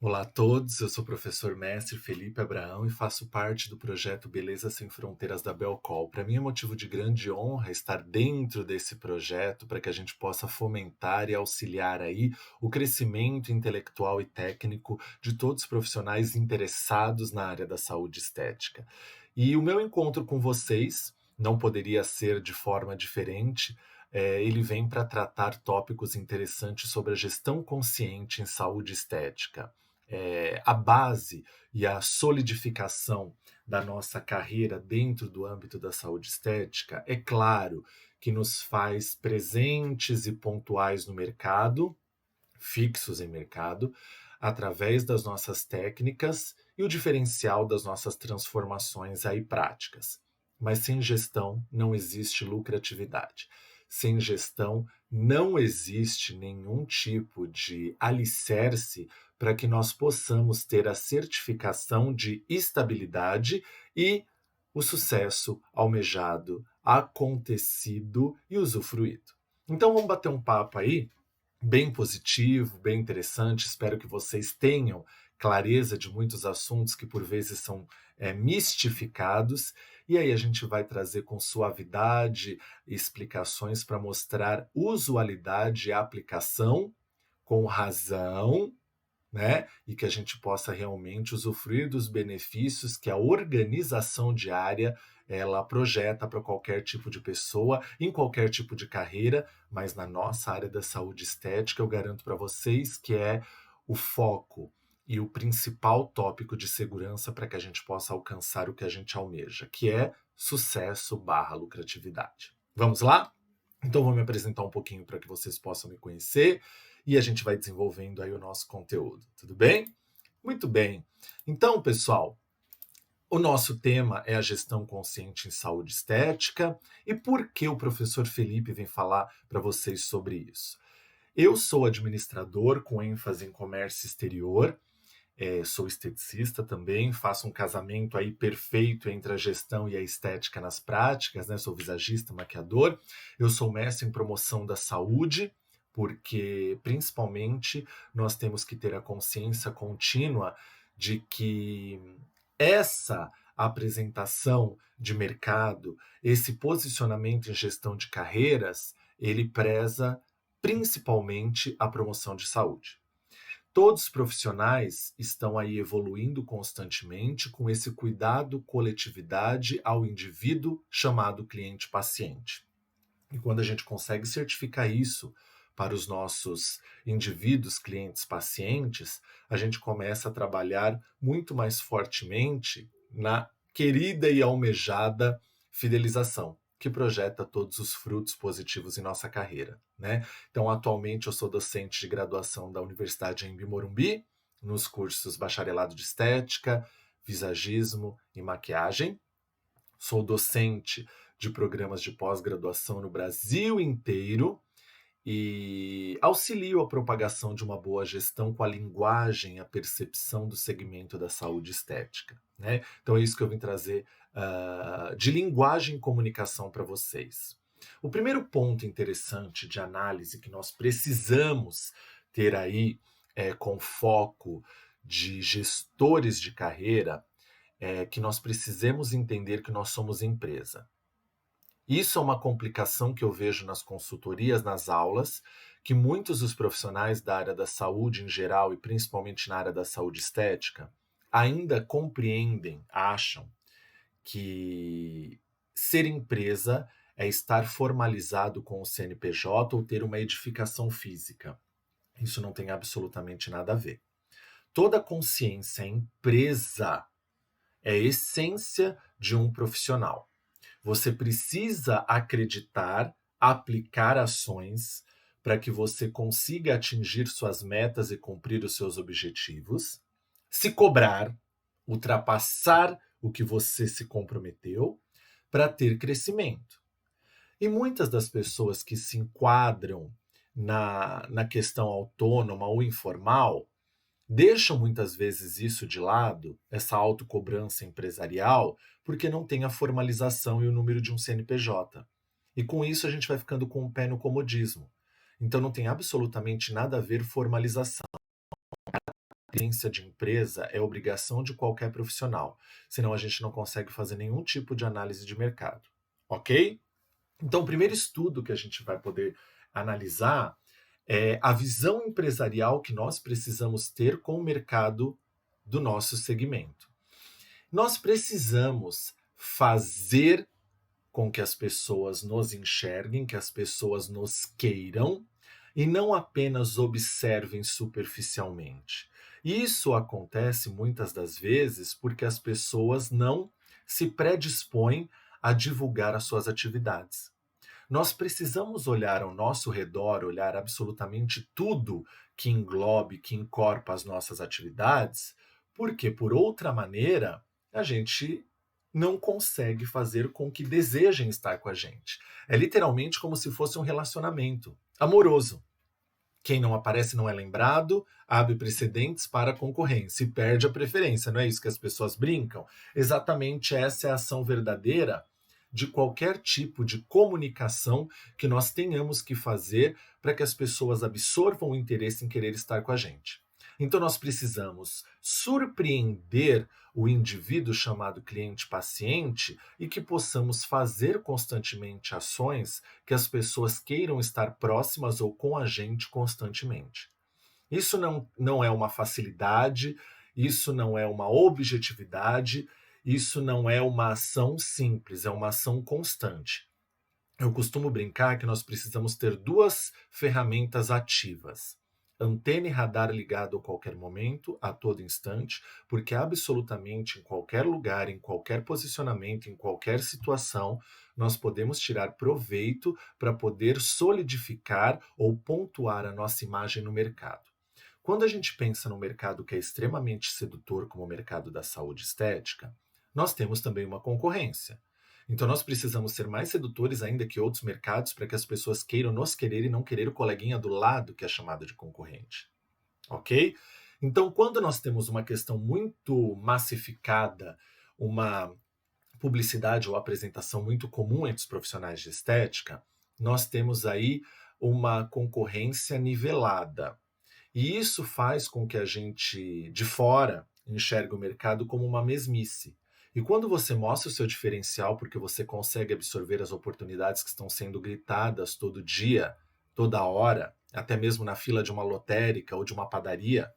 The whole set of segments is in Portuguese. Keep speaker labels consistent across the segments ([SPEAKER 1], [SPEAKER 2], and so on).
[SPEAKER 1] Olá a todos, eu sou o professor mestre Felipe Abraão e faço parte do projeto Beleza Sem Fronteiras da Belcol. Para mim é motivo de grande honra estar dentro desse projeto para que a gente possa fomentar e auxiliar aí o crescimento intelectual e técnico de todos os profissionais interessados na área da saúde estética. E o meu encontro com vocês não poderia ser de forma diferente. Ele vem para tratar tópicos interessantes sobre a gestão consciente em saúde estética. A base e a solidificação da nossa carreira dentro do âmbito da saúde estética, é claro que nos faz presentes e pontuais no mercado, fixos em mercado, através das nossas técnicas e o diferencial das nossas transformações aí práticas. Mas sem gestão não existe lucratividade. Sem gestão não existe nenhum tipo de alicerce para que nós possamos ter a certificação de estabilidade e o sucesso almejado, acontecido e usufruído. Então vamos bater um papo aí bem positivo, bem interessante. Espero que vocês tenham clareza de muitos assuntos que por vezes são mistificados. E aí a gente vai trazer com suavidade explicações para mostrar usualidade e aplicação com razão, né? E que a gente possa realmente usufruir dos benefícios que a organização diária ela projeta para qualquer tipo de pessoa, em qualquer tipo de carreira, mas na nossa área da saúde estética, eu garanto para vocês que é o foco e o principal tópico de segurança para que a gente possa alcançar o que a gente almeja, que é sucesso barra lucratividade. Vamos lá? Então vou me apresentar um pouquinho para que vocês possam me conhecer e a gente vai desenvolvendo aí o nosso conteúdo, tudo bem? Muito bem. Então, pessoal, o nosso tema é a gestão consciente em saúde estética. E por que o professor Felipe vem falar para vocês sobre isso? Eu sou administrador com ênfase em comércio exterior, sou esteticista também, faço um casamento aí perfeito entre a gestão e a estética nas práticas, né? Sou visagista, maquiador. Eu sou mestre em promoção da saúde, porque principalmente nós temos que ter a consciência contínua de que essa apresentação de mercado, esse posicionamento em gestão de carreiras, ele preza principalmente a promoção de saúde. Todos os profissionais estão aí evoluindo constantemente com esse cuidado coletividade ao indivíduo chamado cliente-paciente. E quando a gente consegue certificar isso para os nossos indivíduos, clientes, pacientes, a gente começa a trabalhar muito mais fortemente na querida e almejada fidelização, que projeta todos os frutos positivos em nossa carreira, né? Então, atualmente eu sou docente de graduação da Universidade em Morumbi, nos cursos Bacharelado de Estética, Visagismo e Maquiagem. Sou docente de programas de pós-graduação no Brasil inteiro e auxilio a propagação de uma boa gestão com a linguagem e a percepção do segmento da saúde estética, né? Então é isso que eu vim trazer de linguagem e comunicação para vocês. O primeiro ponto interessante de análise que nós precisamos ter aí com foco de gestores de carreira é que nós precisamos entender que nós somos empresa. Isso é uma complicação que eu vejo nas consultorias, nas aulas, que muitos dos profissionais da área da saúde em geral e principalmente na área da saúde estética ainda compreendem, acham que ser empresa é estar formalizado com o CNPJ ou ter uma edificação física. Isso não tem absolutamente nada a ver. Toda consciência é empresa, é a essência de um profissional. Você precisa acreditar, aplicar ações para que você consiga atingir suas metas e cumprir os seus objetivos, se cobrar, ultrapassar o que você se comprometeu para ter crescimento. E muitas das pessoas que se enquadram na questão autônoma ou informal deixam muitas vezes isso de lado, essa autocobrança empresarial, porque não tem a formalização e o número de um CNPJ. E com isso a gente vai ficando com o pé no comodismo. Então não tem absolutamente nada a ver formalização. Experiência de empresa é obrigação de qualquer profissional, senão a gente não consegue fazer nenhum tipo de análise de mercado, ok? Então, o primeiro estudo que a gente vai poder analisar é a visão empresarial que nós precisamos ter com o mercado do nosso segmento. Nós precisamos fazer com que as pessoas nos enxerguem, que as pessoas nos queiram e não apenas observem superficialmente. Isso acontece muitas das vezes porque as pessoas não se predispõem a divulgar as suas atividades. Nós precisamos olhar ao nosso redor, olhar absolutamente tudo que englobe, que encorpa as nossas atividades, porque, por outra maneira, a gente não consegue fazer com que desejem estar com a gente. É literalmente como se fosse um relacionamento amoroso. Quem não aparece não é lembrado, abre precedentes para a concorrência e perde a preferência. Não é isso que as pessoas brincam? Exatamente essa é a ação verdadeira de qualquer tipo de comunicação que nós tenhamos que fazer para que as pessoas absorvam o interesse em querer estar com a gente. Então, nós precisamos surpreender o indivíduo chamado cliente-paciente e que possamos fazer constantemente ações que as pessoas queiram estar próximas ou com a gente constantemente. Isso não é uma facilidade, isso não é uma objetividade, isso não é uma ação simples, é uma ação constante. Eu costumo brincar que nós precisamos ter duas ferramentas ativas. Antena e radar ligado a qualquer momento, a todo instante, porque absolutamente em qualquer lugar, em qualquer posicionamento, em qualquer situação, nós podemos tirar proveito para poder solidificar ou pontuar a nossa imagem no mercado. Quando a gente pensa num mercado que é extremamente sedutor, como o mercado da saúde estética, nós temos também uma concorrência. Então nós precisamos ser mais sedutores ainda que outros mercados para que as pessoas queiram nos querer e não querer o coleguinha do lado que é chamado de concorrente. Ok? Então, quando nós temos uma questão muito massificada, uma publicidade ou apresentação muito comum entre os profissionais de estética, nós temos aí uma concorrência nivelada. E isso faz com que a gente, de fora, enxergue o mercado como uma mesmice. E quando você mostra o seu diferencial, porque você consegue absorver as oportunidades que estão sendo gritadas todo dia, toda hora, até mesmo na fila de uma lotérica ou de uma padaria,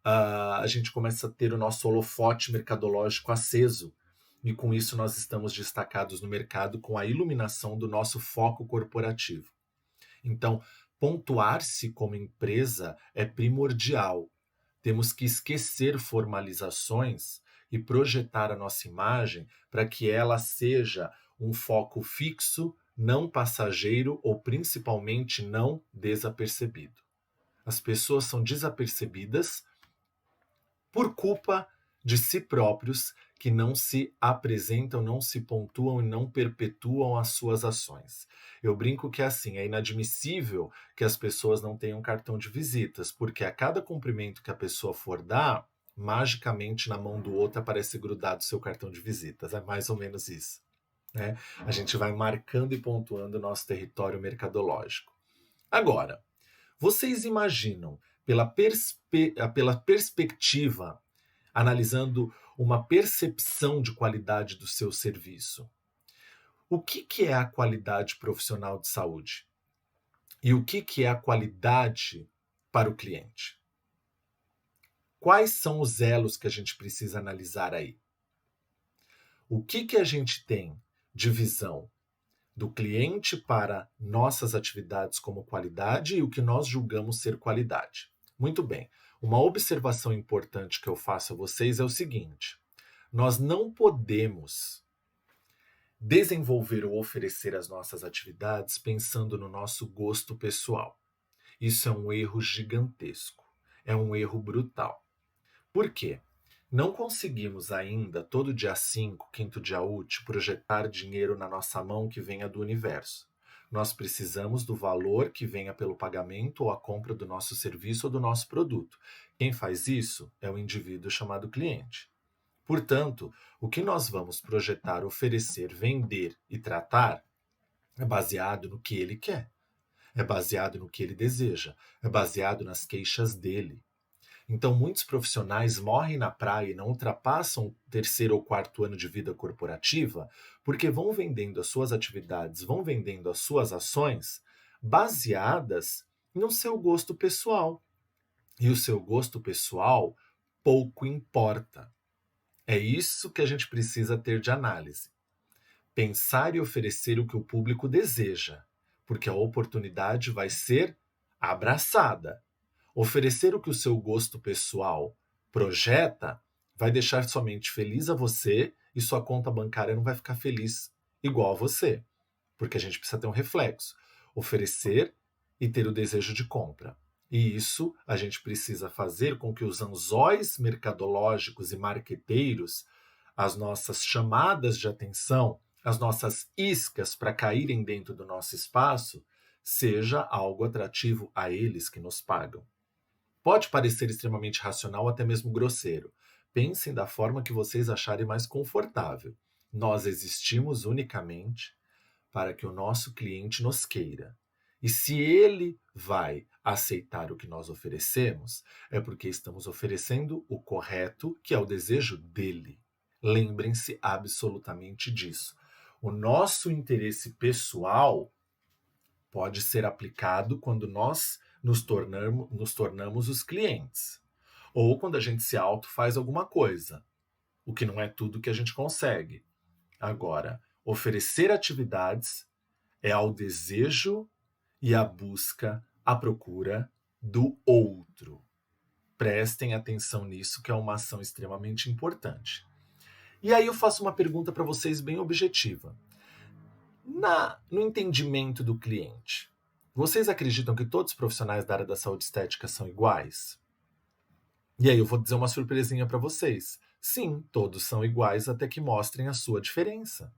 [SPEAKER 1] a gente começa a ter o nosso holofote mercadológico aceso. E com isso nós estamos destacados no mercado com a iluminação do nosso foco corporativo. Então, pontuar-se como empresa é primordial. Temos que esquecer formalizações e projetar a nossa imagem para que ela seja um foco fixo, não passageiro ou principalmente não desapercebido. As pessoas são desapercebidas por culpa de si próprios que não se apresentam, não se pontuam e não perpetuam as suas ações. Eu brinco que é assim, é inadmissível que as pessoas não tenham cartão de visitas, porque a cada cumprimento que a pessoa for dar, magicamente na mão do outro aparece grudado seu cartão de visitas. É mais ou menos isso, né? A gente vai marcando e pontuando o nosso território mercadológico. Agora, vocês imaginam, pela perspectiva, analisando uma percepção de qualidade do seu serviço, o que é a qualidade profissional de saúde? E o que é a qualidade para o cliente? Quais são os elos que a gente precisa analisar aí? O que a gente tem de visão do cliente para nossas atividades como qualidade e o que nós julgamos ser qualidade? Muito bem. Uma observação importante que eu faço a vocês é o seguinte: nós não podemos desenvolver ou oferecer as nossas atividades pensando no nosso gosto pessoal. Isso é um erro gigantesco, é um erro brutal. Por quê? Não conseguimos ainda, todo dia 5, quinto dia útil, projetar dinheiro na nossa mão que venha do universo. Nós precisamos do valor que venha pelo pagamento ou a compra do nosso serviço ou do nosso produto. Quem faz isso é o indivíduo chamado cliente. Portanto, o que nós vamos projetar, oferecer, vender e tratar é baseado no que ele quer, é baseado no que ele deseja, é baseado nas queixas dele. Então, muitos profissionais morrem na praia e não ultrapassam o terceiro ou quarto ano de vida corporativa porque vão vendendo as suas atividades, vão vendendo as suas ações baseadas no seu gosto pessoal. E o seu gosto pessoal pouco importa. É isso que a gente precisa ter de análise. Pensar e oferecer o que o público deseja, porque a oportunidade vai ser abraçada. Oferecer o que o seu gosto pessoal projeta vai deixar somente feliz a você e sua conta bancária não vai ficar feliz igual a você, porque a gente precisa ter um reflexo. Oferecer e ter o desejo de compra. E isso a gente precisa fazer com que os anzóis mercadológicos e marqueteiros, as nossas chamadas de atenção, as nossas iscas para caírem dentro do nosso espaço, seja algo atrativo a eles que nos pagam. Pode parecer extremamente racional, até mesmo grosseiro. Pensem da forma que vocês acharem mais confortável. Nós existimos unicamente para que o nosso cliente nos queira. E se ele vai aceitar o que nós oferecemos, é porque estamos oferecendo o correto, que é o desejo dele. Lembrem-se absolutamente disso. O nosso interesse pessoal pode ser aplicado quando nós nos tornamos os clientes. Ou quando a gente se auto faz alguma coisa, o que não é tudo que a gente consegue. Agora, oferecer atividades é ao desejo e à busca, à procura do outro. Prestem atenção nisso, que é uma ação extremamente importante. E aí eu faço uma pergunta para vocês bem objetiva. No entendimento do cliente, vocês acreditam que todos os profissionais da área da saúde estética são iguais? E aí eu vou dizer uma surpresinha para vocês. Sim, todos são iguais até que mostrem a sua diferença.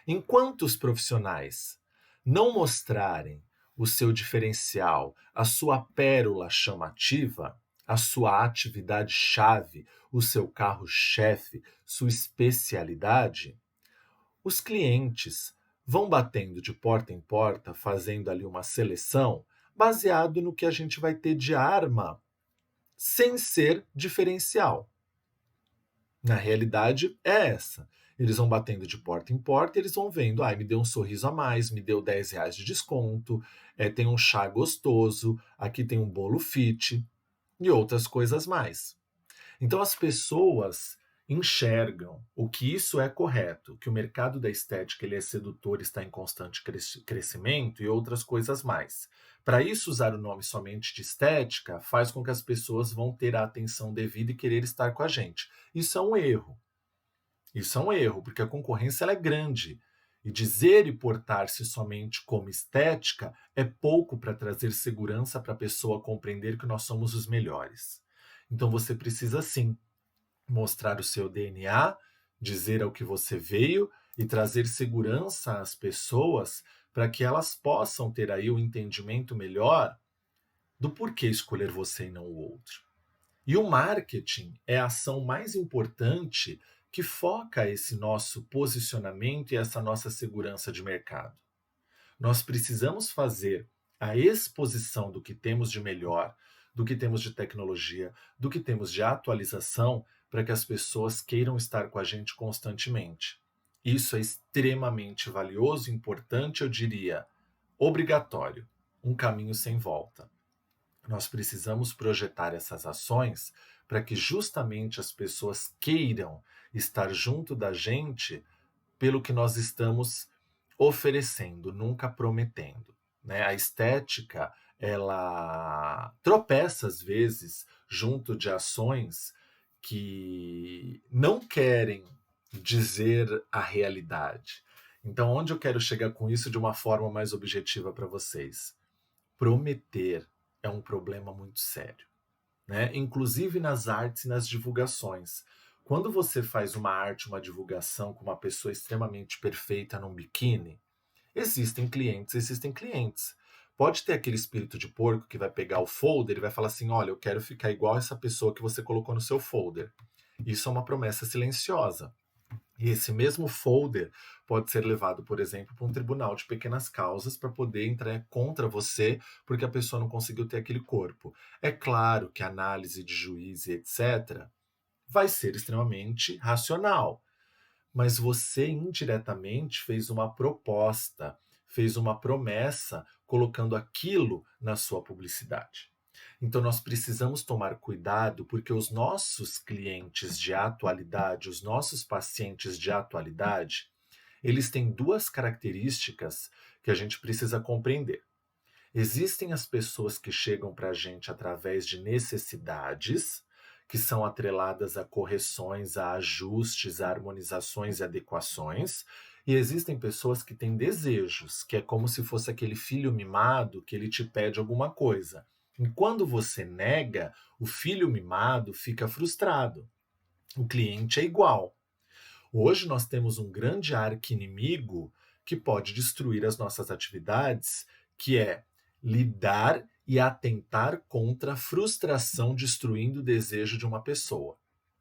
[SPEAKER 1] Enquanto os profissionais não mostrarem o seu diferencial, a sua pérola chamativa, a sua atividade-chave, o seu carro-chefe, sua especialidade, os clientes vão batendo de porta em porta, fazendo ali uma seleção, baseado no que a gente vai ter de arma, sem ser diferencial. Na realidade, é essa. Eles vão batendo de porta em porta e eles vão vendo, me deu um sorriso a mais, me deu R$ 10 de desconto, tem um chá gostoso, aqui tem um bolo fit e outras coisas mais. Então as pessoas enxergam o que isso é correto, que o mercado da estética ele é sedutor, está em constante crescimento e outras coisas mais. Para isso, usar o nome somente de estética faz com que as pessoas vão ter a atenção devida e querer estar com a gente. Isso é um erro. Isso é um erro, porque a concorrência ela é grande. E dizer e portar-se somente como estética é pouco para trazer segurança para a pessoa compreender que nós somos os melhores. Então você precisa sim mostrar o seu DNA, dizer ao que você veio e trazer segurança às pessoas para que elas possam ter aí o entendimento melhor do porquê escolher você e não o outro. E o marketing é a ação mais importante que foca esse nosso posicionamento e essa nossa segurança de mercado. Nós precisamos fazer a exposição do que temos de melhor, do que temos de tecnologia, do que temos de atualização, para que as pessoas queiram estar com a gente constantemente. Isso é extremamente valioso, importante, eu diria, obrigatório, um caminho sem volta. Nós precisamos projetar essas ações para que justamente as pessoas queiram estar junto da gente pelo que nós estamos oferecendo, nunca prometendo. Né? A estética, ela tropeça às vezes junto de ações que não querem dizer a realidade. Então, onde eu quero chegar com isso de uma forma mais objetiva para vocês? Prometer é um problema muito sério, né? Inclusive nas artes e nas divulgações. Quando você faz uma arte, uma divulgação com uma pessoa extremamente perfeita num biquíni, existem clientes, existem clientes. Pode ter aquele espírito de porco que vai pegar o folder e vai falar assim, olha, eu quero ficar igual essa pessoa que você colocou no seu folder. Isso é uma promessa silenciosa. E esse mesmo folder pode ser levado, por exemplo, para um tribunal de pequenas causas para poder entrar contra você porque a pessoa não conseguiu ter aquele corpo. É claro que a análise de juiz e etc. vai ser extremamente racional, mas você indiretamente fez uma proposta, fez uma promessa colocando aquilo na sua publicidade. Então nós precisamos tomar cuidado porque os nossos clientes de atualidade, os nossos pacientes de atualidade, eles têm duas características que a gente precisa compreender. Existem as pessoas que chegam para a gente através de necessidades, que são atreladas a correções, a ajustes, a harmonizações e adequações. E existem pessoas que têm desejos, que é como se fosse aquele filho mimado que ele te pede alguma coisa. E quando você nega, o filho mimado fica frustrado. O cliente é igual. Hoje nós temos um grande arqui-inimigo que pode destruir as nossas atividades, que é lidar e atentar contra a frustração destruindo o desejo de uma pessoa.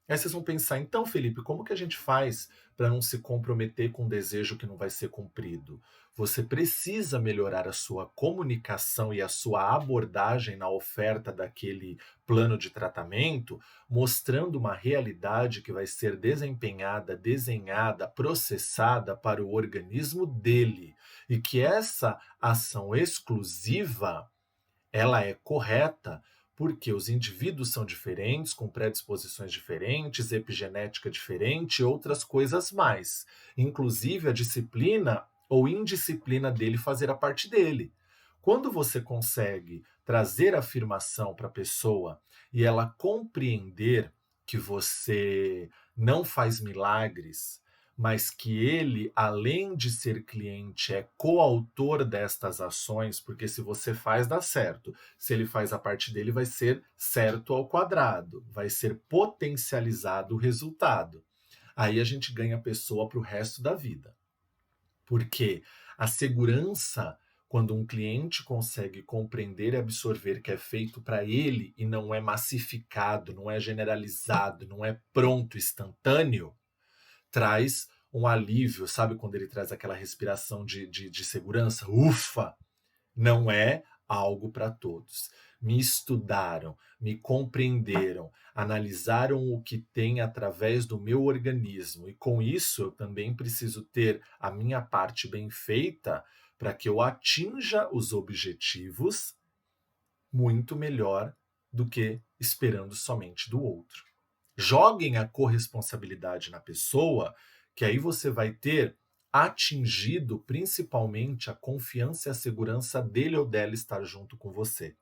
[SPEAKER 1] Aí vocês vão pensar, então, Felipe, como que a gente faz para não se comprometer com um desejo que não vai ser cumprido? Você precisa melhorar a sua comunicação e a sua abordagem na oferta daquele plano de tratamento, mostrando uma realidade que vai ser desempenhada, desenhada, processada para o organismo dele. E que essa ação exclusiva ela é correta porque os indivíduos são diferentes, com predisposições diferentes, epigenética diferente e outras coisas mais. Inclusive a disciplina ou indisciplina dele fazer a parte dele. Quando você consegue trazer afirmação para a pessoa e ela compreender que você não faz milagres, mas que ele, além de ser cliente, é coautor destas ações, porque se você faz, dá certo. Se ele faz a parte dele, vai ser certo ao quadrado, vai ser potencializado o resultado. Aí a gente ganha a pessoa para o resto da vida. Porque a segurança, quando um cliente consegue compreender e absorver que é feito para ele e não é massificado, não é generalizado, não é pronto, instantâneo, traz um alívio, sabe quando ele traz aquela respiração de segurança? Ufa! Não é algo para todos. Me estudaram, me compreenderam, analisaram o que tem através do meu organismo, e com isso eu também preciso ter a minha parte bem feita para que eu atinja os objetivos muito melhor do que esperando somente do outro. Joguem a corresponsabilidade na pessoa, que aí você vai ter atingido principalmente a confiança e a segurança dele ou dela estar junto com você.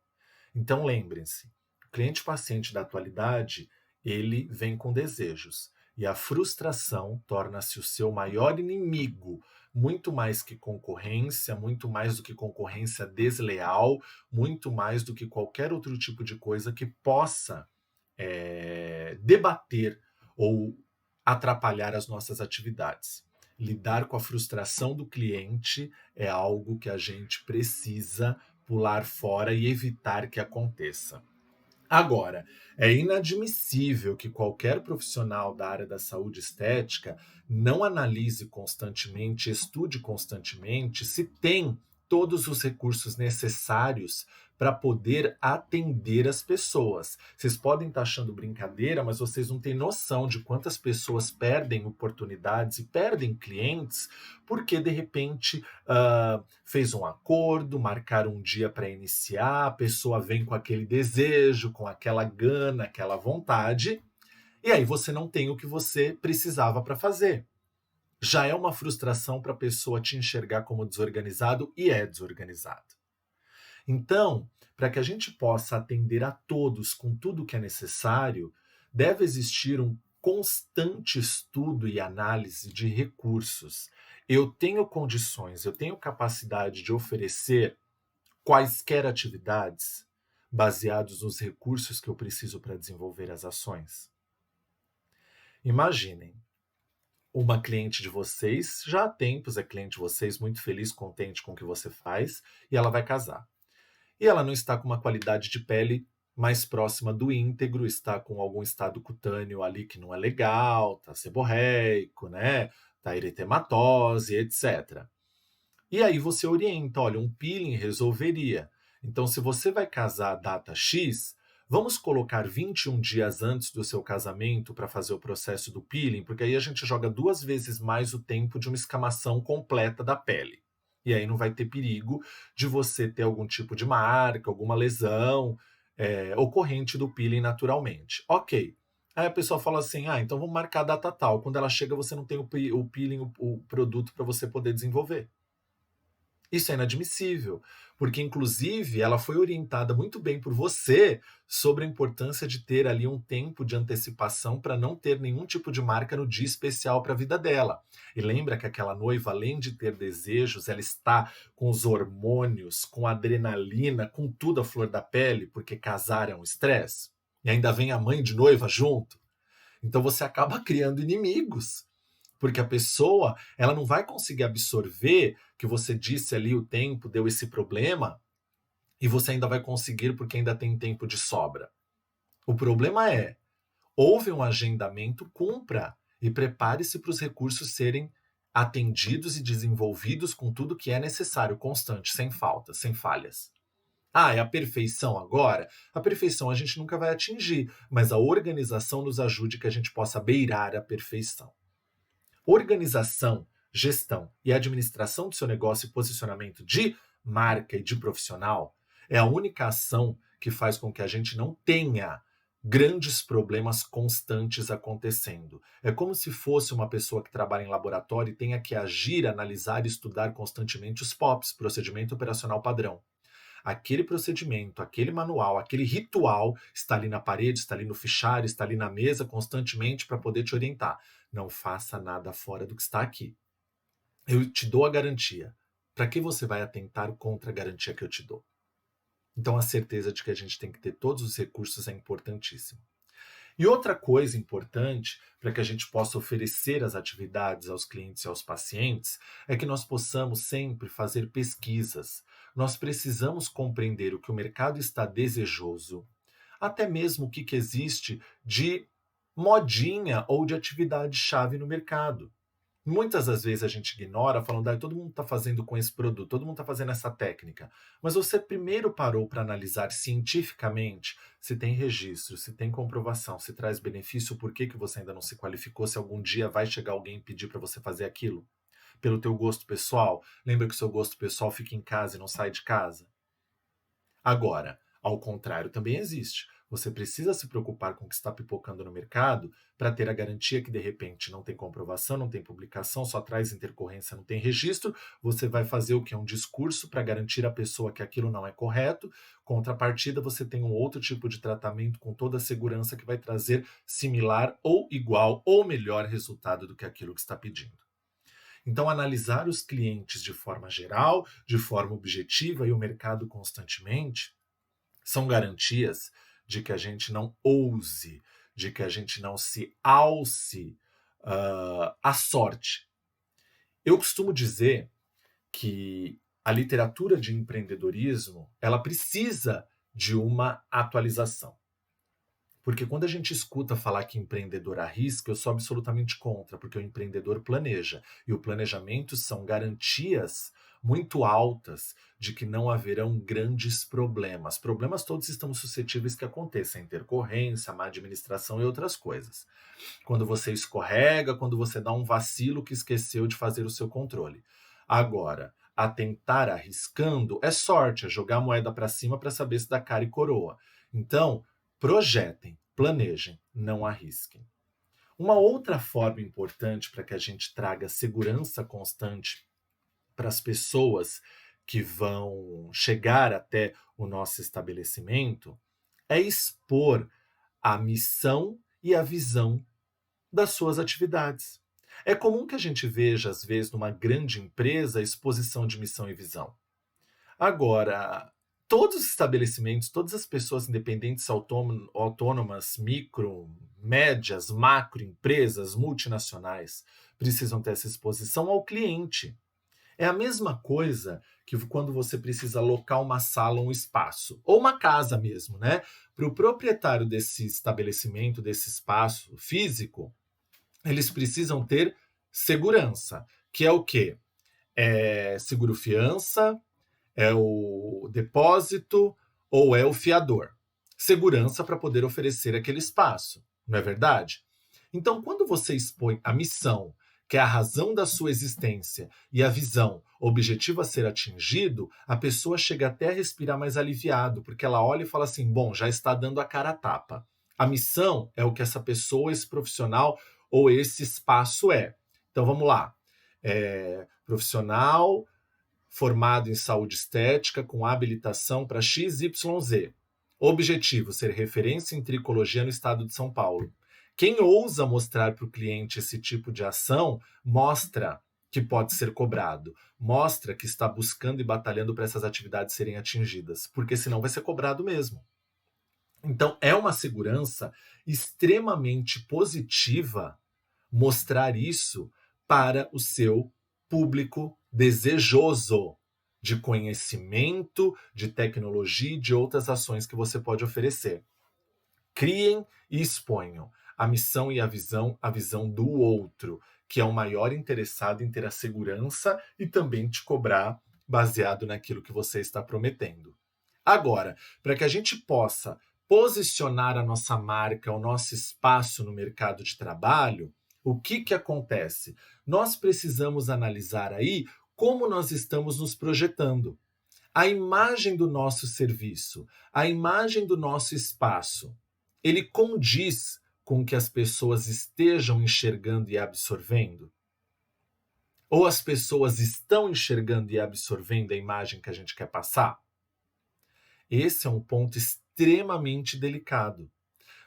[SPEAKER 1] Então lembrem-se, o cliente paciente da atualidade, ele vem com desejos. E a frustração torna-se o seu maior inimigo, muito mais que concorrência, muito mais do que concorrência desleal, muito mais do que qualquer outro tipo de coisa que possa debater ou atrapalhar as nossas atividades. Lidar com a frustração do cliente é algo que a gente precisa pular fora e evitar que aconteça. Agora, é inadmissível que qualquer profissional da área da saúde estética não analise constantemente, estude constantemente se tem todos os recursos necessários para poder atender as pessoas. Vocês podem estar achando brincadeira, mas vocês não têm noção de quantas pessoas perdem oportunidades e perdem clientes porque, de repente, fez um acordo, marcaram um dia para iniciar, a pessoa vem com aquele desejo, com aquela gana, aquela vontade, e aí você não tem o que você precisava para fazer. Já é uma frustração para a pessoa te enxergar como desorganizado e é desorganizado. Então, para que a gente possa atender a todos com tudo o que é necessário, deve existir um constante estudo e análise de recursos. Eu tenho condições, eu tenho capacidade de oferecer quaisquer atividades baseados nos recursos que eu preciso para desenvolver as ações. Imaginem, uma cliente de vocês, já há tempos é cliente de vocês, muito feliz, contente com o que você faz, e ela vai casar. E ela não está com uma qualidade de pele mais próxima do íntegro, está com algum estado cutâneo ali que não é legal, tá seborreico, né? Tá eritematose, etc. E aí você orienta, olha, um peeling resolveria. Então, se você vai casar a data X, vamos colocar 21 dias antes do seu casamento para fazer o processo do peeling, porque aí a gente joga 2 vezes mais o tempo de uma escamação completa da pele. E aí não vai ter perigo de você ter algum tipo de marca, alguma lesão ocorrente do peeling naturalmente. Ok. Aí a pessoa fala assim: ah, então vamos marcar a data tal. Quando ela chega, você não tem o peeling, o produto para você poder desenvolver. Isso é inadmissível, porque inclusive ela foi orientada muito bem por você sobre a importância de ter ali um tempo de antecipação para não ter nenhum tipo de marca no dia especial para a vida dela. E lembra que aquela noiva, além de ter desejos, ela está com os hormônios, com a adrenalina, com tudo à flor da pele, porque casar é um estresse. E ainda vem a mãe de noiva junto. Então você acaba criando inimigos, porque a pessoa, ela não vai conseguir absorver que você disse ali o tempo, deu esse problema, e você ainda vai conseguir porque ainda tem tempo de sobra. O problema é, houve um agendamento, cumpra e prepare-se para os recursos serem atendidos e desenvolvidos com tudo que é necessário, constante, sem faltas, sem falhas. Ah, é a perfeição agora? A perfeição a gente nunca vai atingir, mas a organização nos ajude que a gente possa beirar a perfeição. Organização, gestão e administração do seu negócio e posicionamento de marca e de profissional é a única ação que faz com que a gente não tenha grandes problemas constantes acontecendo. É como se fosse uma pessoa que trabalha em laboratório e tenha que agir, analisar e estudar constantemente os POPs, procedimento operacional padrão. Aquele procedimento, aquele manual, aquele ritual está ali na parede, está ali no fichário, está ali na mesa constantemente para poder te orientar. Não faça nada fora do que está aqui. Eu te dou a garantia. Para que você vai atentar contra a garantia que eu te dou? Então, a certeza de que a gente tem que ter todos os recursos é importantíssimo. E outra coisa importante para que a gente possa oferecer as atividades aos clientes e aos pacientes é que nós possamos sempre fazer pesquisas. Nós precisamos compreender o que o mercado está desejoso, até mesmo o que existe de modinha ou de atividade-chave no mercado. Muitas das vezes a gente ignora, falando, ah, todo mundo está fazendo com esse produto, todo mundo está fazendo essa técnica. Mas você primeiro parou para analisar cientificamente se tem registro, se tem comprovação, se traz benefício, por que você ainda não se qualificou, se algum dia vai chegar alguém e pedir para você fazer aquilo? Pelo teu gosto pessoal? Lembra que o seu gosto pessoal fica em casa e não sai de casa? Agora, ao contrário também existe. Você precisa se preocupar com o que está pipocando no mercado para ter a garantia que, de repente, não tem comprovação, não tem publicação, só traz intercorrência, não tem registro. Você vai fazer o que é um discurso para garantir à pessoa que aquilo não é correto. Contrapartida, você tem um outro tipo de tratamento com toda a segurança que vai trazer similar ou igual ou melhor resultado do que aquilo que está pedindo. Então, analisar os clientes de forma geral, de forma objetiva e o mercado constantemente, são garantias de que a gente não ouse, de que a gente não se alce à sorte. Eu costumo dizer que a literatura de empreendedorismo ela precisa de uma atualização. Porque quando a gente escuta falar que empreendedor arrisca, eu sou absolutamente contra, porque o empreendedor planeja. E o planejamento são garantias muito altas de que não haverão grandes problemas. Problemas todos estão suscetíveis que aconteçam, intercorrência, má administração e outras coisas. Quando você escorrega, quando você dá um vacilo que esqueceu de fazer o seu controle. Agora, atentar arriscando é sorte, é jogar a moeda para cima para saber se dá cara e coroa. Então, projetem, planejem, não arrisquem. Uma outra forma importante para que a gente traga segurança constante para as pessoas que vão chegar até o nosso estabelecimento é expor a missão e a visão das suas atividades. É comum que a gente veja, às vezes, numa grande empresa, a exposição de missão e visão. Agora, todos os estabelecimentos, todas as pessoas independentes, autônomas, micro, médias, macro empresas, multinacionais, precisam ter essa exposição ao cliente. É a mesma coisa que quando você precisa alocar uma sala, um espaço, ou uma casa mesmo, né? Para o proprietário desse estabelecimento, desse espaço físico, eles precisam ter segurança, que é o quê? É seguro fiança, é o depósito ou é o fiador. Segurança para poder oferecer aquele espaço, não é verdade? Então, quando você expõe a missão, que é a razão da sua existência, e a visão, o objetivo a ser atingido, a pessoa chega até a respirar mais aliviado, porque ela olha e fala assim: bom, já está dando a cara a tapa. A missão é o que essa pessoa, esse profissional ou esse espaço é. Então vamos lá. Profissional formado em saúde estética com habilitação para XYZ. Objetivo: ser referência em tricologia no estado de São Paulo. Quem ousa mostrar para o cliente esse tipo de ação, mostra que pode ser cobrado, mostra que está buscando e batalhando para essas atividades serem atingidas, porque senão vai ser cobrado mesmo. Então, é uma segurança extremamente positiva mostrar isso para o seu público desejoso de conhecimento, de tecnologia e de outras ações que você pode oferecer. Criem e exponham a missão e a visão do outro, que é o maior interessado em ter a segurança e também te cobrar baseado naquilo que você está prometendo. Agora, para que a gente possa posicionar a nossa marca, o nosso espaço no mercado de trabalho, o que acontece? Nós precisamos analisar aí como nós estamos nos projetando. A imagem do nosso serviço, a imagem do nosso espaço, ele condiz com o que as pessoas estejam enxergando e absorvendo? Ou as pessoas estão enxergando e absorvendo a imagem que a gente quer passar? Esse é um ponto extremamente delicado.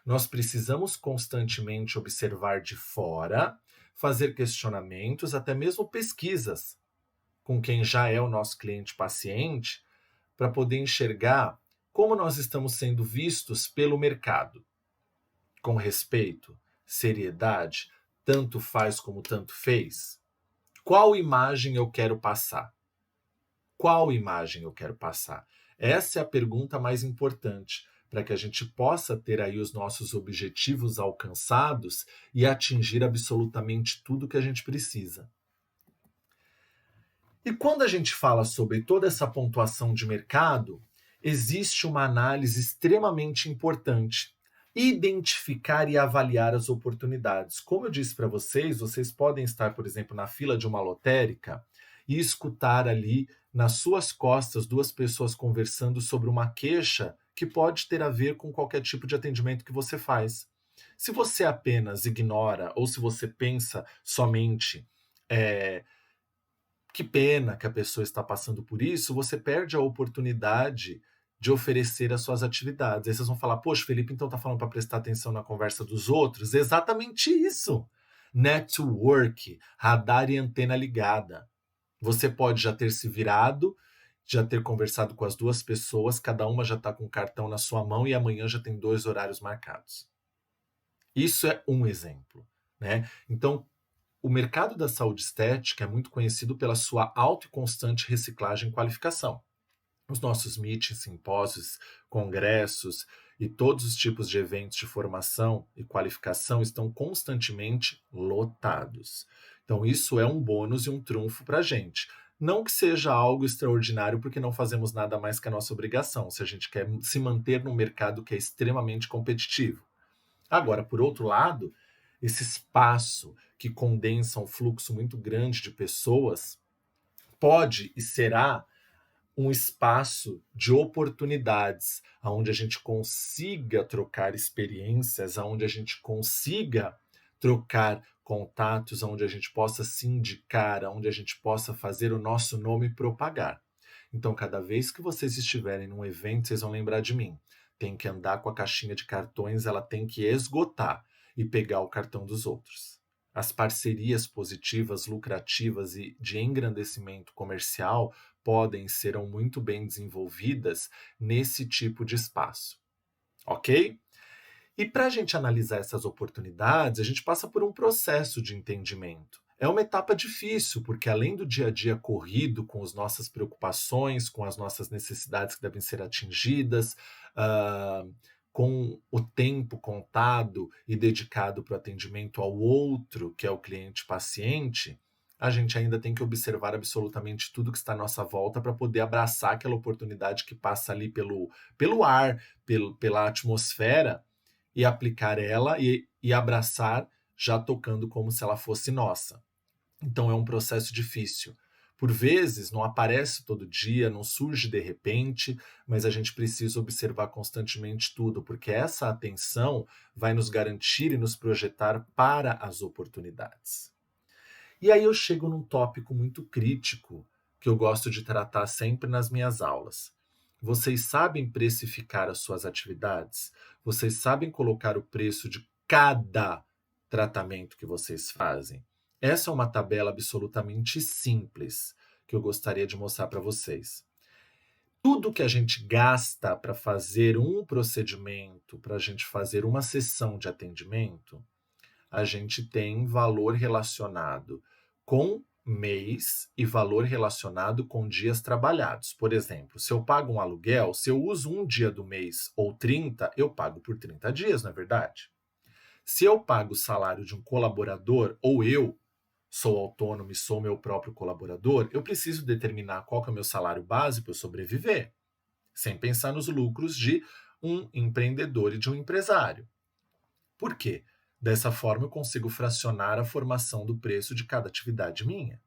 [SPEAKER 1] Nós precisamos constantemente observar de fora, fazer questionamentos, até mesmo pesquisas com quem já é o nosso cliente paciente, para poder enxergar como nós estamos sendo vistos pelo mercado. Com respeito, seriedade, tanto faz como tanto fez? Qual imagem eu quero passar? Qual imagem eu quero passar? Essa é a pergunta mais importante para que a gente possa ter aí os nossos objetivos alcançados e atingir absolutamente tudo que a gente precisa. E quando a gente fala sobre toda essa pontuação de mercado, existe uma análise extremamente importante. Identificar e avaliar as oportunidades. Como eu disse para vocês, vocês podem estar, por exemplo, na fila de uma lotérica e escutar ali nas suas costas duas pessoas conversando sobre uma queixa que pode ter a ver com qualquer tipo de atendimento que você faz. Se você apenas ignora ou se você pensa somente que pena que a pessoa está passando por isso, você perde a oportunidade de oferecer as suas atividades. Aí vocês vão falar: poxa, Felipe, então tá falando para prestar atenção na conversa dos outros? Exatamente isso. Network, radar e antena ligada. Você pode já ter se virado, já ter conversado com as duas pessoas, cada uma já está com um cartão na sua mão e amanhã já tem 2 horários marcados. Isso é um exemplo, né? Então, o mercado da saúde estética é muito conhecido pela sua alta e constante reciclagem e qualificação. Os nossos meetings, simpósios, congressos e todos os tipos de eventos de formação e qualificação estão constantemente lotados. Então, isso é um bônus e um trunfo para a gente. Não que seja algo extraordinário, porque não fazemos nada mais que a nossa obrigação, se a gente quer se manter num mercado que é extremamente competitivo. Agora, por outro lado, esse espaço que condensa um fluxo muito grande de pessoas pode e será um espaço de oportunidades, onde a gente consiga trocar experiências, onde a gente consiga trocar contatos, onde a gente possa se indicar, onde a gente possa fazer o nosso nome propagar. Então, cada vez que vocês estiverem num evento, vocês vão lembrar de mim. Tem que andar com a caixinha de cartões, ela tem que esgotar e pegar o cartão dos outros. As parcerias positivas, lucrativas e de engrandecimento comercial podem e serão muito bem desenvolvidas nesse tipo de espaço. Ok? E para a gente analisar essas oportunidades, a gente passa por um processo de entendimento. é uma etapa difícil, porque além do dia a dia corrido, com as nossas preocupações, com as nossas necessidades que devem ser atingidas, ah, com o tempo contado e dedicado para o atendimento ao outro, que é o cliente paciente, a gente ainda tem que observar absolutamente tudo que está à nossa volta para poder abraçar aquela oportunidade que passa ali pelo ar, pela atmosfera, e aplicar ela e abraçar já tocando como se ela fosse nossa. Então é um processo difícil. Por vezes não aparece todo dia, não surge de repente, mas a gente precisa observar constantemente tudo, porque essa atenção vai nos garantir e nos projetar para as oportunidades. E aí eu chego num tópico muito crítico que eu gosto de tratar sempre nas minhas aulas. Vocês sabem precificar as suas atividades? Vocês sabem colocar o preço de cada tratamento que vocês fazem? Essa é uma tabela absolutamente simples que eu gostaria de mostrar para vocês. Tudo que a gente gasta para fazer um procedimento, para a gente fazer uma sessão de atendimento, a gente tem valor relacionado com mês e valor relacionado com dias trabalhados. Por exemplo, se eu pago um aluguel, se eu uso um dia do mês ou 30, eu pago por 30 dias, não é verdade? Se eu pago o salário de um colaborador, ou eu sou autônomo e sou meu próprio colaborador, eu preciso determinar qual que é o meu salário base para eu sobreviver, sem pensar nos lucros de um empreendedor e de um empresário. Por quê? Dessa forma eu consigo fracionar a formação do preço de cada atividade minha.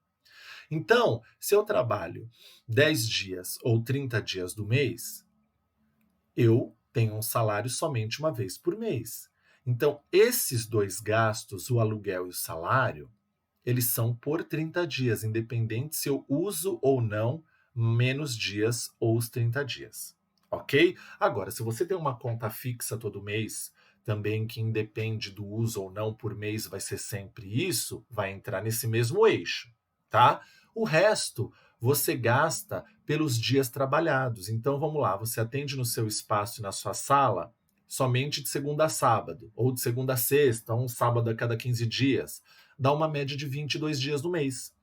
[SPEAKER 1] Então, se eu trabalho 10 dias ou 30 dias do mês, eu tenho um salário somente uma vez por mês. Então, esses dois gastos, o aluguel e o salário, eles são por 30 dias, independente se eu uso ou não menos dias ou os 30 dias. Ok? Agora, se você tem uma conta fixa todo mês, também que independe do uso ou não por mês, vai ser sempre isso, vai entrar nesse mesmo eixo, tá? O resto você gasta pelos dias trabalhados. Então vamos lá, você atende no seu espaço e na sua sala somente de segunda a sábado, ou de segunda a sexta, um sábado a cada 15 dias. Dá uma média de 22 dias no mês.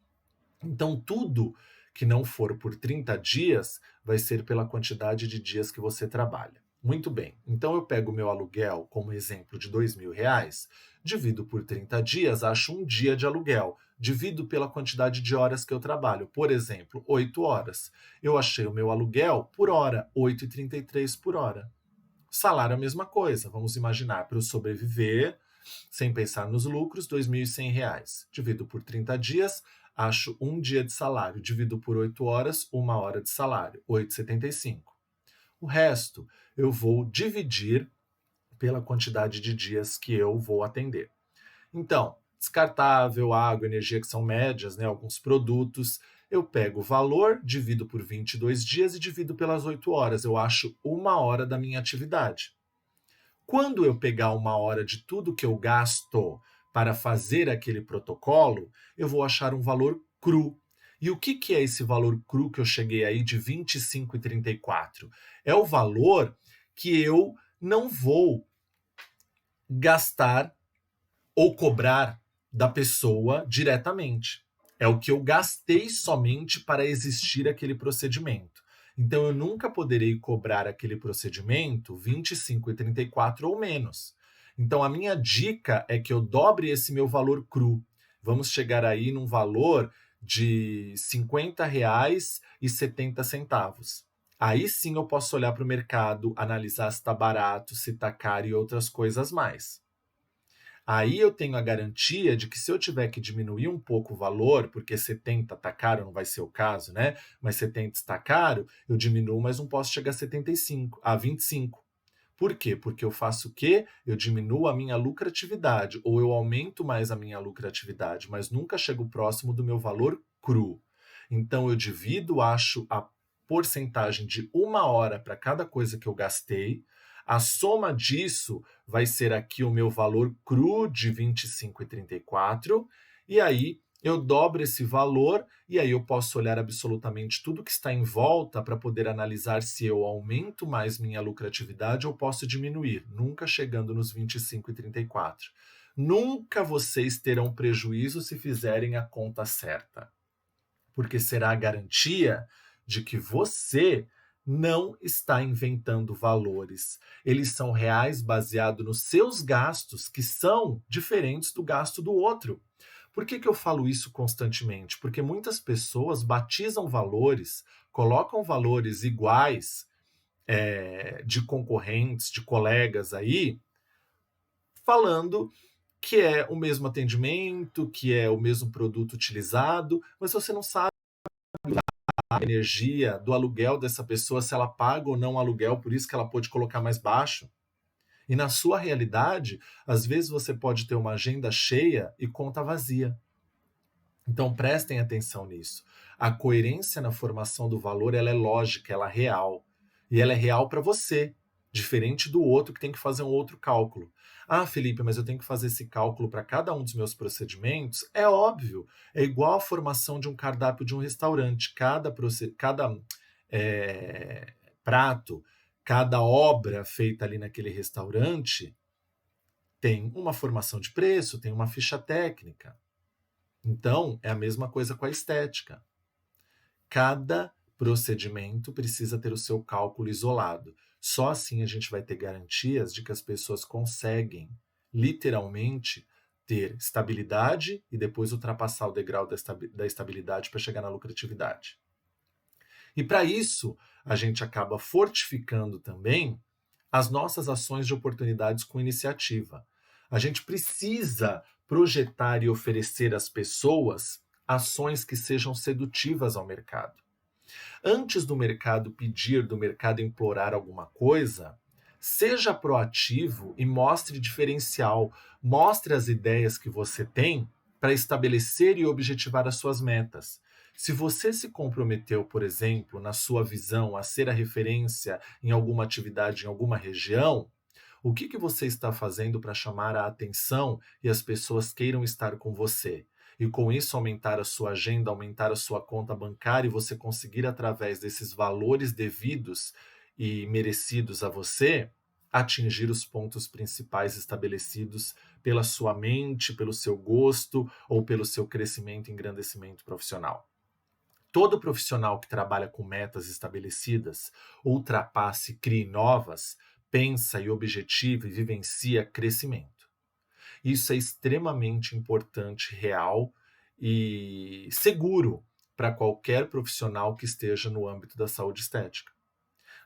[SPEAKER 1] Então, tudo que não for por 30 dias vai ser pela quantidade de dias que você trabalha. Muito bem, então eu pego o meu aluguel como exemplo de R$ 2.000, divido por 30 dias, acho um dia de aluguel, divido pela quantidade de horas que eu trabalho, por exemplo, 8 horas. Eu achei o meu aluguel por hora, 8,33 por hora. Salário é a mesma coisa, vamos imaginar, para eu sobreviver, sem pensar nos lucros, R$ 2.100. Divido por 30 dias, acho um dia de salário. Divido por 8 horas, uma hora de salário, 8,75. O resto eu vou dividir pela quantidade de dias que eu vou atender. Então, descartável, água, energia, que são médias, né, alguns produtos, eu pego o valor, divido por 22 dias e divido pelas 8 horas. Eu acho uma hora da minha atividade. Quando eu pegar uma hora de tudo que eu gasto para fazer aquele protocolo, eu vou achar um valor cru. E o que é esse valor cru que eu cheguei aí de 25,34? É o valor que eu não vou gastar ou cobrar da pessoa diretamente. É o que eu gastei somente para existir aquele procedimento. Então eu nunca poderei cobrar aquele procedimento 25,34 ou menos. Então a minha dica é que eu dobre esse meu valor cru. Vamos chegar aí num valor de R$ 50,70. Aí sim eu posso olhar para o mercado, analisar se está barato, se está caro e outras coisas mais. Aí eu tenho a garantia de que se eu tiver que diminuir um pouco o valor, porque 70 está caro, não vai ser o caso, né? Mas 70 está caro, eu diminuo, mas não posso chegar a 75, a 25. Por quê? Porque eu faço o quê? Eu diminuo a minha lucratividade, ou eu aumento mais a minha lucratividade, mas nunca chego próximo do meu valor cru. Então eu divido, acho a porcentagem de uma hora para cada coisa que eu gastei. A soma disso vai ser aqui o meu valor cru de 25,34, e aí eu dobro esse valor e aí eu posso olhar absolutamente tudo que está em volta para poder analisar se eu aumento mais minha lucratividade ou posso diminuir, nunca chegando nos 25,34. Nunca vocês terão prejuízo se fizerem a conta certa, porque será a garantia de que você não está inventando valores. Eles são reais baseados nos seus gastos, que são diferentes do gasto do outro. Por que eu falo isso constantemente? Porque muitas pessoas batizam valores, colocam valores iguais de concorrentes, de colegas aí, falando que é o mesmo atendimento, que é o mesmo produto utilizado, mas você não sabe a energia do aluguel dessa pessoa, se ela paga ou não aluguel, por isso que ela pode colocar mais baixo. E na sua realidade, às vezes você pode ter uma agenda cheia e conta vazia. Então prestem atenção nisso. A coerência na formação do valor, ela é lógica, ela é real. E ela é real para você, diferente do outro que tem que fazer um outro cálculo. Ah, Felipe, mas eu tenho que fazer esse cálculo para cada um dos meus procedimentos? É óbvio. É igual a formação de um cardápio de um restaurante. Cada prato, cada obra feita ali naquele restaurante tem uma formação de preço, tem uma ficha técnica. Então, é a mesma coisa com a estética. Cada procedimento precisa ter o seu cálculo isolado. Só assim a gente vai ter garantias de que as pessoas conseguem, literalmente, ter estabilidade e depois ultrapassar o degrau da estabilidade para chegar na lucratividade. E para isso, a gente acaba fortificando também as nossas ações de oportunidades com iniciativa. A gente precisa projetar e oferecer às pessoas ações que sejam sedutivas ao mercado. Antes do mercado pedir, do mercado implorar alguma coisa, seja proativo e mostre diferencial, mostre as ideias que você tem para estabelecer e objetivar as suas metas. Se você se comprometeu, por exemplo, na sua visão a ser a referência em alguma atividade, em alguma região, o que você está fazendo para chamar a atenção e as pessoas queiram estar com você? E com isso aumentar a sua agenda, aumentar a sua conta bancária e você conseguir, através desses valores devidos e merecidos a você, atingir os pontos principais estabelecidos pela sua mente, pelo seu gosto ou pelo seu crescimento e engrandecimento profissional. Todo profissional que trabalha com metas estabelecidas, ultrapassa e crie novas, pensa e objetiva e vivencia crescimento. Isso é extremamente importante, real e seguro para qualquer profissional que esteja no âmbito da saúde estética.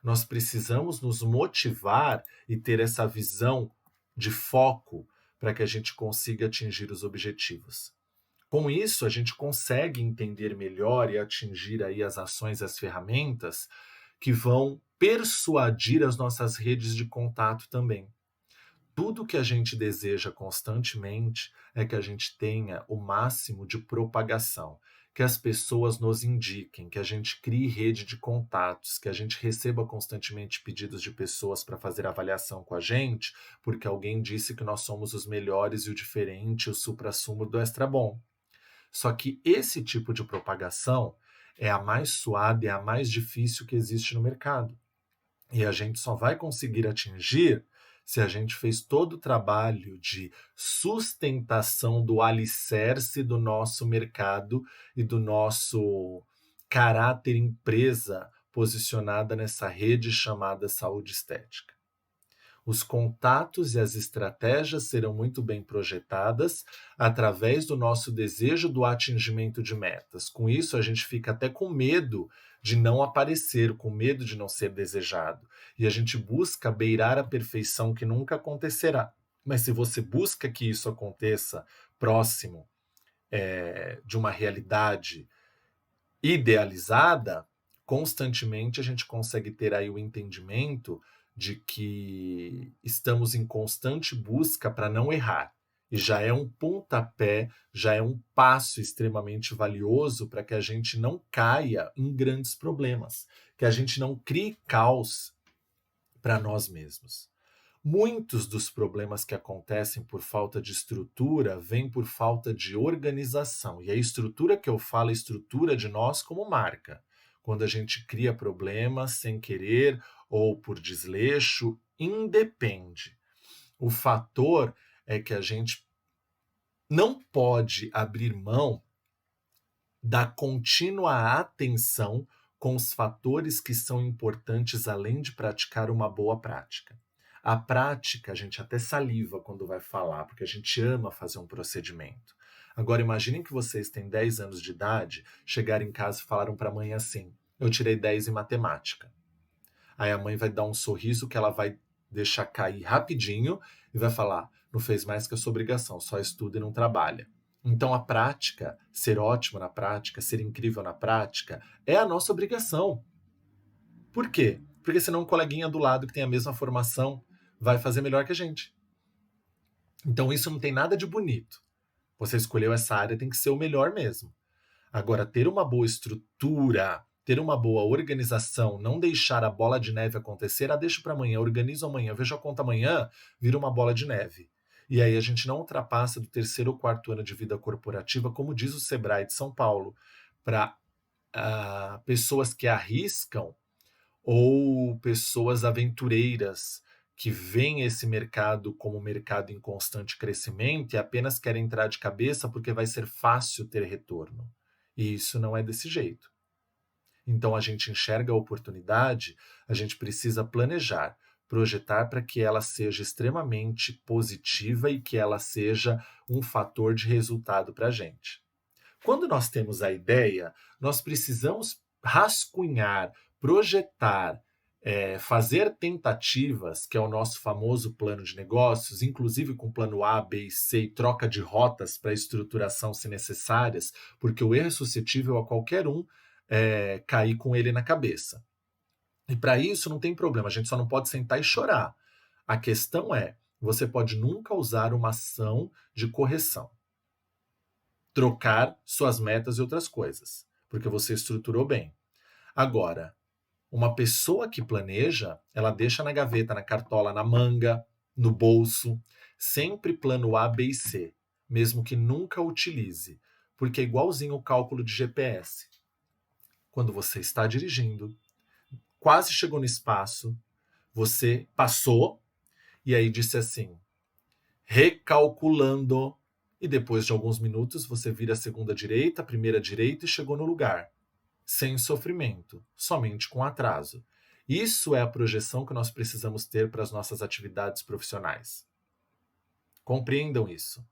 [SPEAKER 1] Nós precisamos nos motivar e ter essa visão de foco para que a gente consiga atingir os objetivos. Com isso, a gente consegue entender melhor e atingir aí as ações e as ferramentas que vão persuadir as nossas redes de contato também. Tudo que a gente deseja constantemente é que a gente tenha o máximo de propagação, que as pessoas nos indiquem, que a gente crie rede de contatos, que a gente receba constantemente pedidos de pessoas para fazer avaliação com a gente, porque alguém disse que nós somos os melhores e o diferente, o suprassumo do extra bom. Só que esse tipo de propagação é a mais suada e a mais difícil que existe no mercado. E a gente só vai conseguir atingir se a gente fez todo o trabalho de sustentação do alicerce do nosso mercado e do nosso caráter empresa posicionada nessa rede chamada saúde estética. Os contatos e as estratégias serão muito bem projetadas através do nosso desejo do atingimento de metas. Com isso, a gente fica até com medo de não aparecer, com medo de não ser desejado. E a gente busca beirar a perfeição que nunca acontecerá. Mas se você busca que isso aconteça próximo de uma realidade idealizada, constantemente a gente consegue ter aí o entendimento de que estamos em constante busca para não errar. E já é um pontapé, já é um passo extremamente valioso para que a gente não caia em grandes problemas, que a gente não crie caos para nós mesmos. Muitos dos problemas que acontecem por falta de estrutura vêm por falta de organização. E a estrutura que eu falo é a estrutura de nós como marca. Quando a gente cria problemas sem querer ou por desleixo, independe. O fator é que a gente não pode abrir mão da contínua atenção com os fatores que são importantes além de praticar uma boa prática. A prática, a gente até saliva quando vai falar, porque a gente ama fazer um procedimento. Agora, imaginem que vocês têm 10 anos de idade, chegaram em casa e falaram para a mãe assim: eu tirei 10 em matemática. Aí a mãe vai dar um sorriso que ela vai deixar cair rapidinho e vai falar: não fez mais que a sua obrigação, só estuda e não trabalha. Então a prática, ser ótimo na prática, ser incrível na prática, é a nossa obrigação. Por quê? Porque senão um coleguinha do lado que tem a mesma formação vai fazer melhor que a gente. Então isso não tem nada de bonito. Você escolheu essa área, tem que ser o melhor mesmo. Agora, ter uma boa estrutura, ter uma boa organização, não deixar a bola de neve acontecer, deixa para amanhã, organizo amanhã, vejo a conta amanhã, vira uma bola de neve. E aí a gente não ultrapassa do 3º ou 4º ano de vida corporativa, como diz o Sebrae de São Paulo, para pessoas que arriscam ou pessoas aventureiras que veem esse mercado como um mercado em constante crescimento e apenas querem entrar de cabeça porque vai ser fácil ter retorno. E isso não é desse jeito. Então a gente enxerga a oportunidade, a gente precisa planejar, projetar para que ela seja extremamente positiva e que ela seja um fator de resultado para a gente. Quando nós temos a ideia, nós precisamos rascunhar, projetar, fazer tentativas, que é o nosso famoso plano de negócios, inclusive com plano A, B e C, e troca de rotas para estruturação se necessárias, porque o erro é suscetível a qualquer um cair com ele na cabeça. E para isso não tem problema, a gente só não pode sentar e chorar. A questão é, você pode nunca usar uma ação de correção. Trocar suas metas e outras coisas, porque você estruturou bem. Agora, uma pessoa que planeja, ela deixa na gaveta, na cartola, na manga, no bolso, sempre plano A, B e C, mesmo que nunca utilize, porque é igualzinho o cálculo de GPS. Quando você está dirigindo, quase chegou no espaço, você passou e aí disse assim, recalculando, e depois de alguns minutos você vira a segunda direita, a primeira direita e chegou no lugar. Sem sofrimento, somente com atraso. Isso é a projeção que nós precisamos ter para as nossas atividades profissionais. Compreendam isso.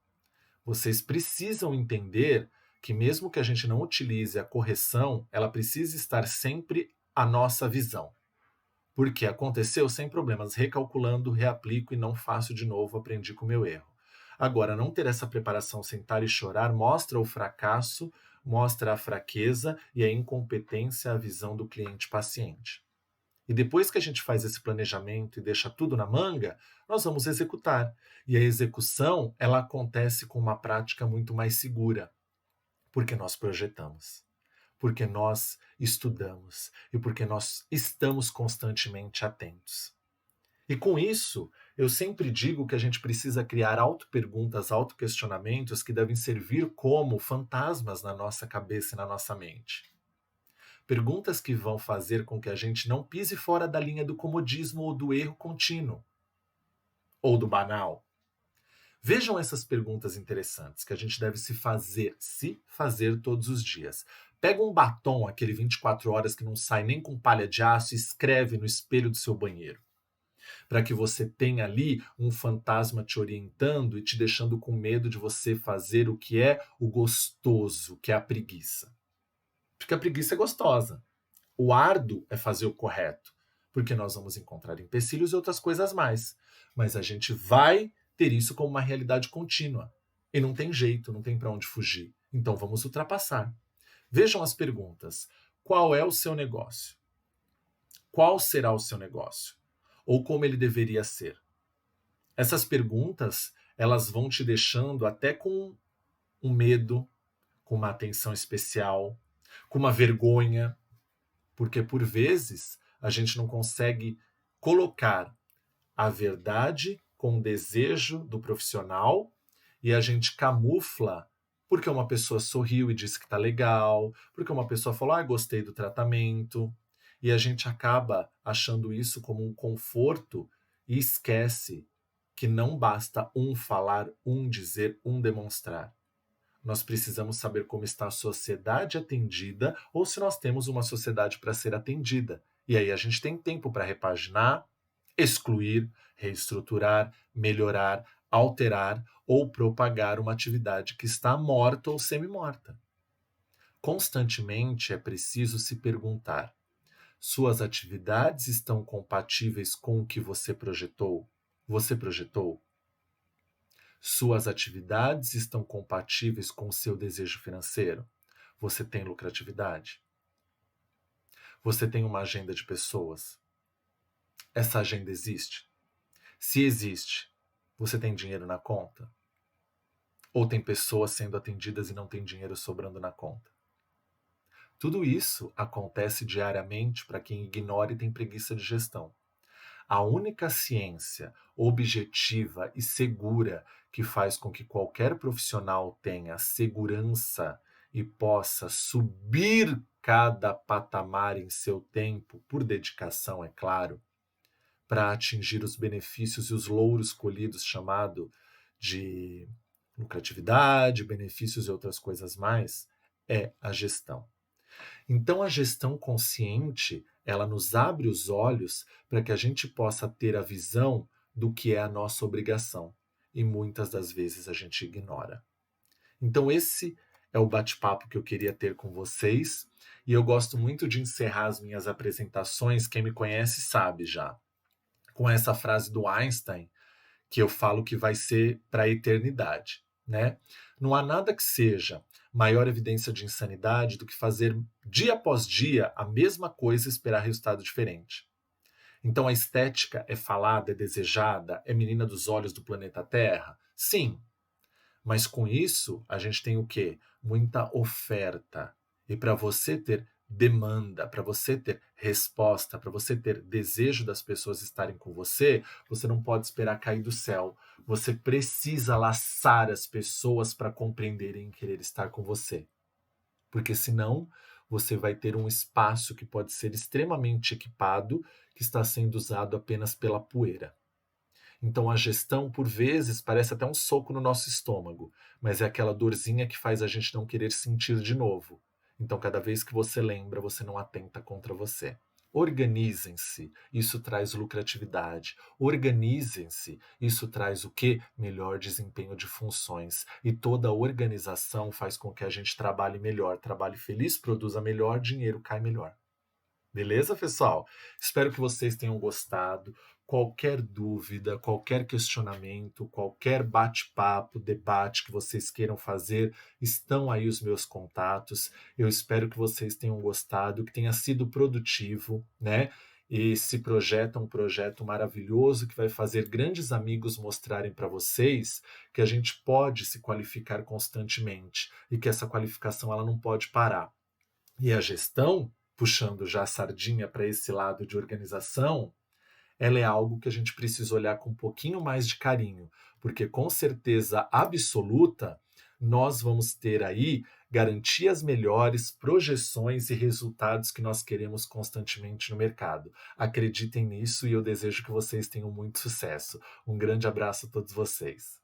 [SPEAKER 1] Vocês precisam entender que mesmo que a gente não utilize a correção, ela precisa estar sempre à nossa visão. Porque aconteceu sem problemas, recalculando, reaplico e não faço de novo, aprendi com o meu erro. Agora, não ter essa preparação, sentar e chorar, mostra o fracasso, mostra a fraqueza e a incompetência à visão do cliente paciente. E depois que a gente faz esse planejamento e deixa tudo na manga, nós vamos executar. E a execução, ela acontece com uma prática muito mais segura, porque nós projetamos, porque nós estudamos e porque nós estamos constantemente atentos. E com isso, eu sempre digo que a gente precisa criar auto-perguntas, auto-questionamentos que devem servir como fantasmas na nossa cabeça e na nossa mente. Perguntas que vão fazer com que a gente não pise fora da linha do comodismo ou do erro contínuo, ou do banal. Vejam essas perguntas interessantes que a gente deve se fazer todos os dias. Pega um batom, aquele 24 horas que não sai nem com palha de aço, e escreve no espelho do seu banheiro, para que você tenha ali um fantasma te orientando e te deixando com medo de você fazer o que é o gostoso, que é a preguiça. Porque a preguiça é gostosa. O árduo é fazer o correto, porque nós vamos encontrar empecilhos e outras coisas mais. Mas a gente vai ter isso como uma realidade contínua. E não tem jeito, não tem para onde fugir. Então vamos ultrapassar. Vejam as perguntas. Qual é o seu negócio? Qual será o seu negócio? Ou como ele deveria ser? Essas perguntas, elas vão te deixando até com um medo, com uma atenção especial, com uma vergonha, porque por vezes a gente não consegue colocar a verdade com o desejo do profissional e a gente camufla porque uma pessoa sorriu e disse que tá legal, porque uma pessoa falou, gostei do tratamento, e a gente acaba achando isso como um conforto e esquece que não basta um falar, um dizer, um demonstrar. Nós precisamos saber como está a sociedade atendida ou se nós temos uma sociedade para ser atendida. E aí a gente tem tempo para repaginar, excluir, reestruturar, melhorar, alterar ou propagar uma atividade que está morta ou semi-morta. Constantemente é preciso se perguntar: suas atividades estão compatíveis com o que você projetou? Você projetou? Suas atividades estão compatíveis com o seu desejo financeiro? Você tem lucratividade? Você tem uma agenda de pessoas? Essa agenda existe? Se existe, você tem dinheiro na conta? Ou tem pessoas sendo atendidas e não tem dinheiro sobrando na conta? Tudo isso acontece diariamente para quem ignora e tem preguiça de gestão. A única ciência objetiva e segura que faz com que qualquer profissional tenha segurança e possa subir cada patamar em seu tempo, por dedicação, é claro, para atingir os benefícios e os louros colhidos, chamado de lucratividade, benefícios e outras coisas mais, é a gestão. Então, a gestão consciente, ela nos abre os olhos para que a gente possa ter a visão do que é a nossa obrigação. E muitas das vezes a gente ignora. Então, esse é o bate-papo que eu queria ter com vocês. E eu gosto muito de encerrar as minhas apresentações, quem me conhece sabe já, com essa frase do Einstein, que eu falo que vai ser para a eternidade, né? Não há nada que seja maior evidência de insanidade do que fazer dia após dia a mesma coisa e esperar resultado diferente. Então a estética é falada, é desejada, é menina dos olhos do planeta Terra? Sim, mas com isso a gente tem o quê? Muita oferta. E para você ter demanda, para você ter resposta, para você ter desejo das pessoas estarem com você, você não pode esperar cair do céu. Você precisa laçar as pessoas para compreenderem e querer estar com você. Porque senão você vai ter um espaço que pode ser extremamente equipado, que está sendo usado apenas pela poeira. Então a gestão, por vezes, parece até um soco no nosso estômago, mas é aquela dorzinha que faz a gente não querer sentir de novo. Então, cada vez que você lembra, você não atenta contra você. Organizem-se, isso traz lucratividade. Organizem-se, isso traz o quê? Melhor desempenho de funções. E toda organização faz com que a gente trabalhe melhor, trabalhe feliz, produza melhor, dinheiro cai melhor. Beleza, pessoal? Espero que vocês tenham gostado. Qualquer dúvida, qualquer questionamento, qualquer bate-papo, debate que vocês queiram fazer, estão aí os meus contatos. Eu espero que vocês tenham gostado, que tenha sido produtivo, né? Esse projeto é um projeto maravilhoso que vai fazer grandes amigos mostrarem para vocês que a gente pode se qualificar constantemente e que essa qualificação ela não pode parar. E a gestão, puxando já a sardinha para esse lado de organização, ela é algo que a gente precisa olhar com um pouquinho mais de carinho, porque com certeza absoluta nós vamos ter aí garantias melhores, projeções e resultados que nós queremos constantemente no mercado. Acreditem nisso e eu desejo que vocês tenham muito sucesso. Um grande abraço a todos vocês.